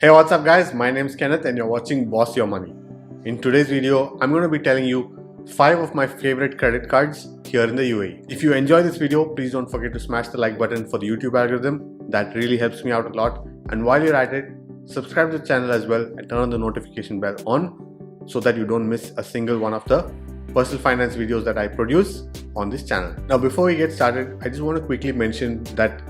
Hey, what's up guys? My name is Kenneth and you're watching Boss Your Money. In today's video, I'm going to be telling you 5 of my favorite credit cards here in the UAE. If you enjoy this video, please don't forget to smash the like button for the YouTube algorithm. That really helps me out a lot. And while you're at it, subscribe to the channel as well and turn on the notification bell on so that you don't miss a single one of the personal finance videos that I produce on this channel. Now, before we get started, I just want to quickly mention that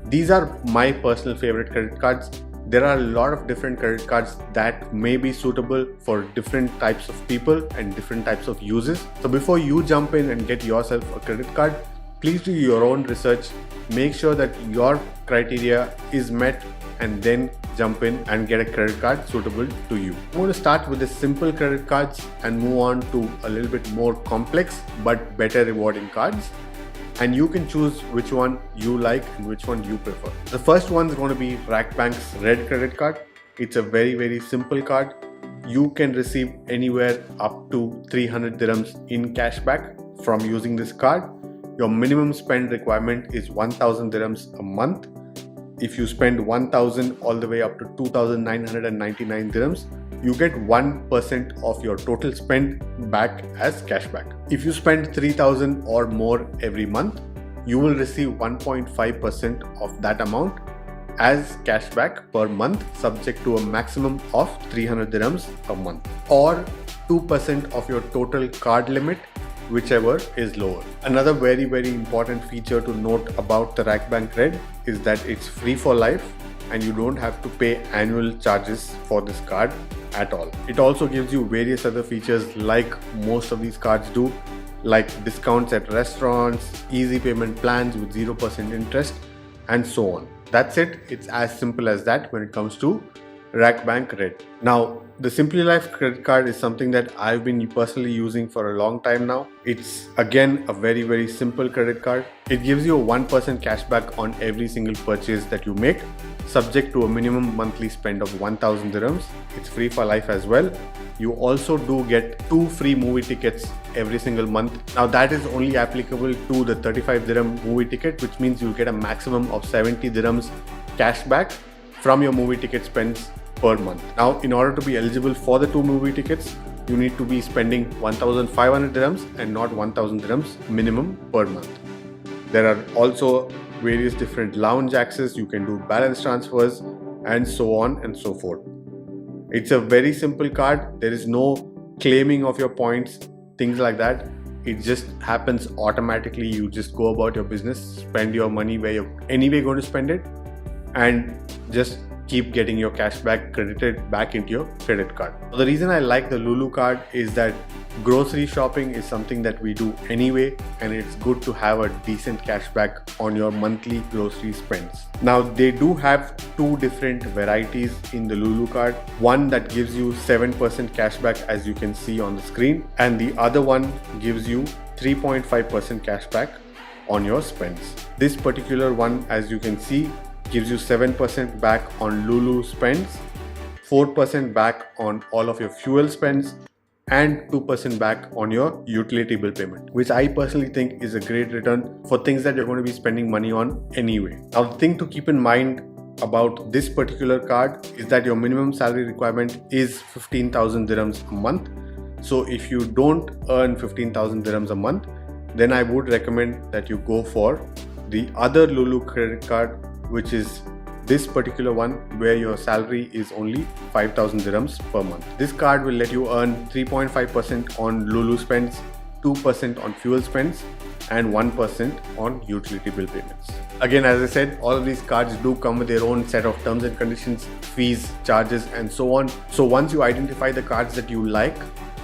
these are my personal favorite credit cards. There are a lot of different credit cards that may be suitable for different types of people and different types of uses. So before you jump in and get yourself a credit card, please do your own research. Make sure that your criteria is met and then jump in and get a credit card suitable to you. I'm going to start with the simple credit cards and move on to a little bit more complex but better rewarding cards. And you can choose which one you like and which one you prefer. The first one is going to be Bank's Red credit card. It's a very simple card. You can receive anywhere up to 300 dirhams in cashback from using this card. Your minimum spend requirement is 1000 dirhams a month. If you spend 1000 all the way up to 2999 dirhams, you get 1% of your total spend back as cashback. If you spend 3000 or more every month, you will receive 1.5% of that amount as cashback per month, subject to a maximum of 300 dirhams a month, or 2% of your total card limit, whichever is lower. Another very important feature to note about the Bank Red is that it's free for life and you don't have to pay annual charges for this card at all. It also gives you various other features like most of these cards do, like discounts at restaurants, easy payment plans with 0% interest, and so on. That's it. It's as simple as that when it comes to Bank Red. Now, the Simply Life credit card is something that I've been personally using for a long time now. It's again a very simple credit card. It gives you a 1% cashback on every single purchase that you make, subject to a minimum monthly spend of 1000 dirhams. It's free for life as well. You also do get 2 free movie tickets every single month. Now that is only applicable to the 35 dirham movie ticket, which means you'll get a maximum of 70 dirhams cashback from your movie ticket spends per month. Now, in order to be eligible for the 2 movie tickets, you need to be spending 1500 dirhams and not 1000 dirhams minimum per month. There are also various different lounge access, you can do balance transfers, and so on and so forth. It's a very simple card. There is no claiming of your points, things like that. It just happens automatically. You just go about your business, spend your money where you're anyway going to spend it, and just keep getting your cashback credited back into your credit card. The reason I like the Lulu card is that grocery shopping is something that we do anyway, and it's good to have a decent cashback on your monthly grocery spends. Now, they do have 2 different varieties in the Lulu card. One that gives you 7% cashback, as you can see on the screen, and the other one gives you 3.5% cashback on your spends. This particular one, as you can see, gives you 7% back on Lulu spends, 4% back on all of your fuel spends, and 2% back on your utility bill payment, which I personally think is a great return for things that you're going to be spending money on anyway. Now, the thing to keep in mind about this particular card is that your minimum salary requirement is 15,000 dirhams a month. So if you don't earn 15,000 dirhams a month, then I would recommend that you go for the other Lulu credit card, which is this particular one, where your salary is only 5,000 dirhams per month. This card will let you earn 3.5% on Lulu spends, 2% on fuel spends, and 1% on utility bill payments. Again, as I said, all of these cards do come with their own set of terms and conditions, fees, charges, and so on. So once you identify the cards that you like,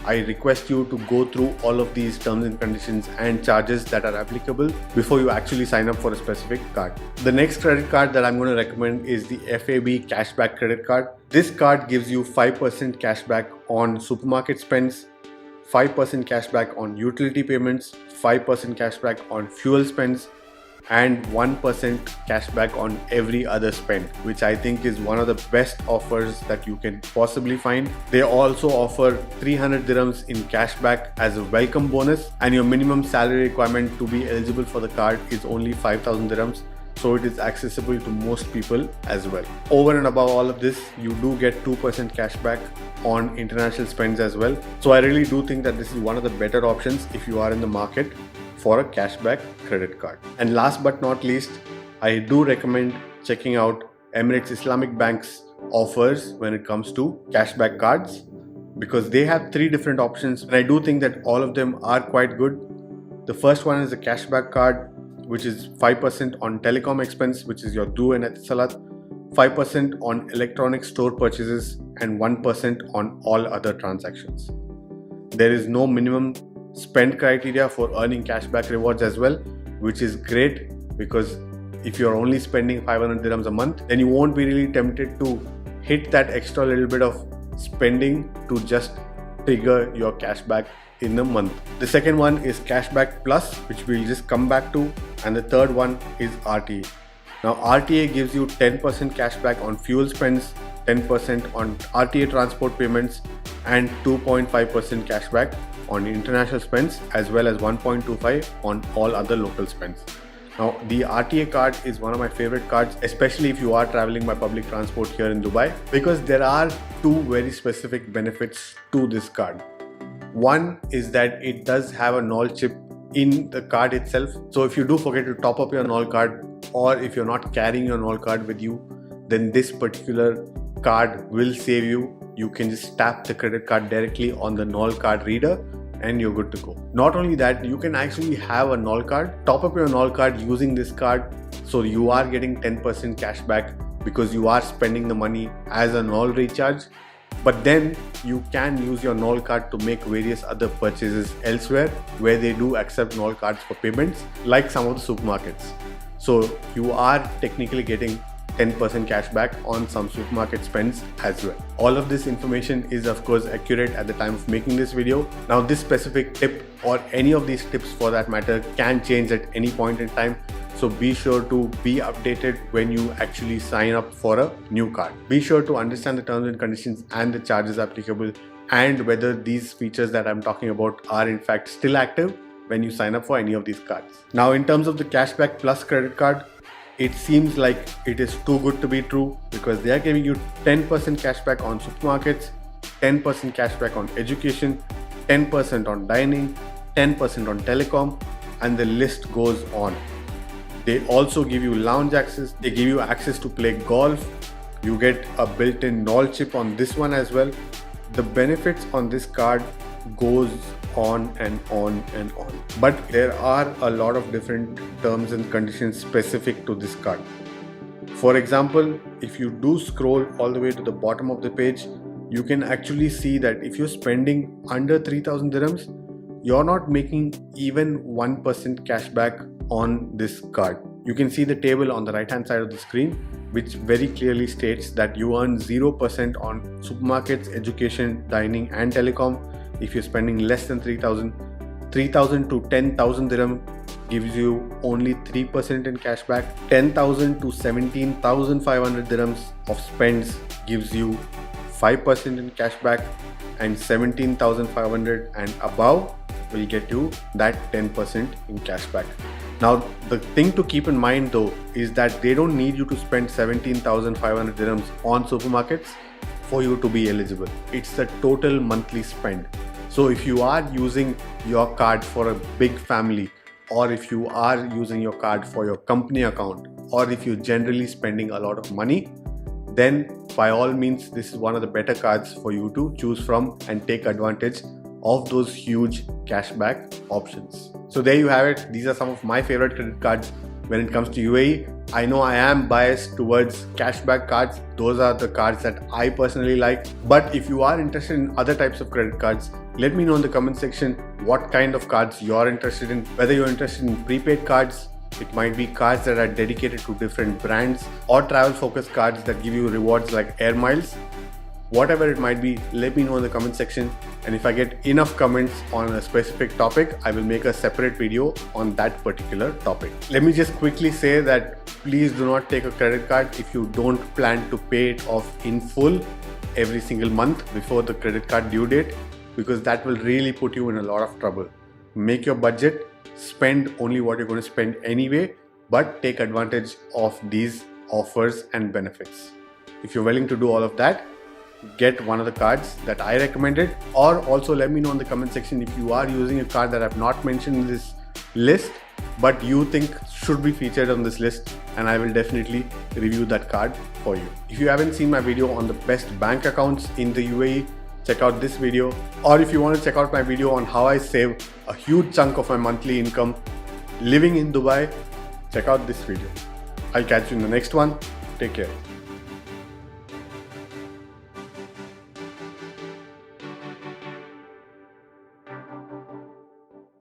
I request you to go through all of these terms and conditions and charges that are applicable before you actually sign up for a specific card. The next credit card that I'm going to recommend is the FAB Cashback Credit Card. This card gives you 5% cashback on supermarket spends, 5% cashback on utility payments, 5% cashback on fuel spends, and 1% cashback on every other spend, which I think is one of the best offers that you can possibly find. They also offer 300 dirhams in cashback as a welcome bonus, and your minimum salary requirement to be eligible for the card is only 5,000 dirhams. so it is accessible to most people as well. Over and above all of this, you do get 2% cashback on international spends as well. So I really do think that this is one of the better options if you are in the market for a cashback credit card. And last but not least, I do recommend checking out Emirates Islamic Bank's offers when it comes to cashback cards, because they have 3 different options and I do think that all of them are quite good. The first one is a cashback card, which is 5% on telecom expense, which is your due and etisalat, 5% on electronic store purchases, and 1% on all other transactions. There is no minimum spend criteria for earning cashback rewards as well, which is great, because if you're only spending 500 dirhams a month, then you won't be really tempted to hit that extra little bit of spending to just trigger your cashback in a month. The second one is Cashback Plus, which we'll just come back to, and the third one is RTA. Now RTA gives you 10% cashback on fuel spends, 10% on RTA transport payments, and 2.5% cashback on international spends, as well as 1.25 on all other local spends. Now the RTA card is one of my favorite cards, especially if you are traveling by public transport here in Dubai, because there are 2 very specific benefits to this card. One is that it does have a NOL chip in the card itself. So if you do forget to top up your NOL card, or if you're not carrying your NOL card with you, then this particular card will save you. You can just tap the credit card directly on the NOL card reader and you're good to go. Not only that, you can actually have a NOL card, top up your NOL card using this card, so you are getting 10% cash back because you are spending the money as a NOL recharge. But then you can use your NOL card to make various other purchases elsewhere where they do accept NOL cards for payments, like some of the supermarkets. So you are technically getting 10% cash back on some supermarket spends as well. All of this information is of course accurate at the time of making this video. Now this specific tip, or any of these tips for that matter, can change at any point in time. So be sure to be updated when you actually sign up for a new card. Be sure to understand the terms and conditions and the charges applicable, and whether these features that I'm talking about are in fact still active when you sign up for any of these cards. Now in terms of the Cashback Plus credit card, it seems like it is too good to be true, because they are giving you 10% cashback on supermarkets, 10% cashback on education, 10% on dining, 10% on telecom, and the list goes on. They also give you lounge access, they give you access to play golf, you get a built-in NOL chip on this one as well. The benefits on this card goes on and on and on. But there are a lot of different terms and conditions specific to this card. For example, if you do scroll all the way to the bottom of the page, you can actually see that if you're spending under 3,000 dirhams, you're not making even 1% cashback on this card. You can see the table on the right hand side of the screen, which very clearly states that you earn 0% on supermarkets, education, dining and telecom if you're spending less than 3,000. 3,000 to 10,000 dirham gives you only 3% in cashback. 10,000 to 17,500 dirhams of spends gives you 5% in cashback, and 17,500 and above will get you that 10% in cashback. Now the thing to keep in mind though is that they don't need you to spend 17,500 dirhams on supermarkets for you to be eligible. It's the total monthly spend. So if you are using your card for a big family, or if you are using your card for your company account, or if you're generally spending a lot of money, then by all means this is one of the better cards for you to choose from and take advantage of those huge cashback options. So there you have it. These are some of my favorite credit cards when it comes to UAE. I know I am biased towards cashback cards. Those are the cards that I personally like. But if you are interested in other types of credit cards, let me know in the comment section what kind of cards you're interested in. Whether you're interested in prepaid cards, it might be cards that are dedicated to different brands, or travel focused cards that give you rewards like air miles. Whatever it might be, let me know in the comment section, and if I get enough comments on a specific topic, I will make a separate video on that particular topic. Let me just quickly say that please do not take a credit card if you don't plan to pay it off in full every single month before the credit card due date, because that will really put you in a lot of trouble. Make your budget, spend only what you're going to spend anyway, but take advantage of these offers and benefits. If you're willing to do all of that, get one of the cards that I recommended, or also let me know in the comment section if you are using a card that I've not mentioned in this list but you think should be featured on this list, and I will definitely review that card for you. If you haven't seen my video on the best bank accounts in the UAE, check out this video. Or if you want to check out my video on how I save a huge chunk of my monthly income living in Dubai, check out this video. I'll catch you in the next one. Take care.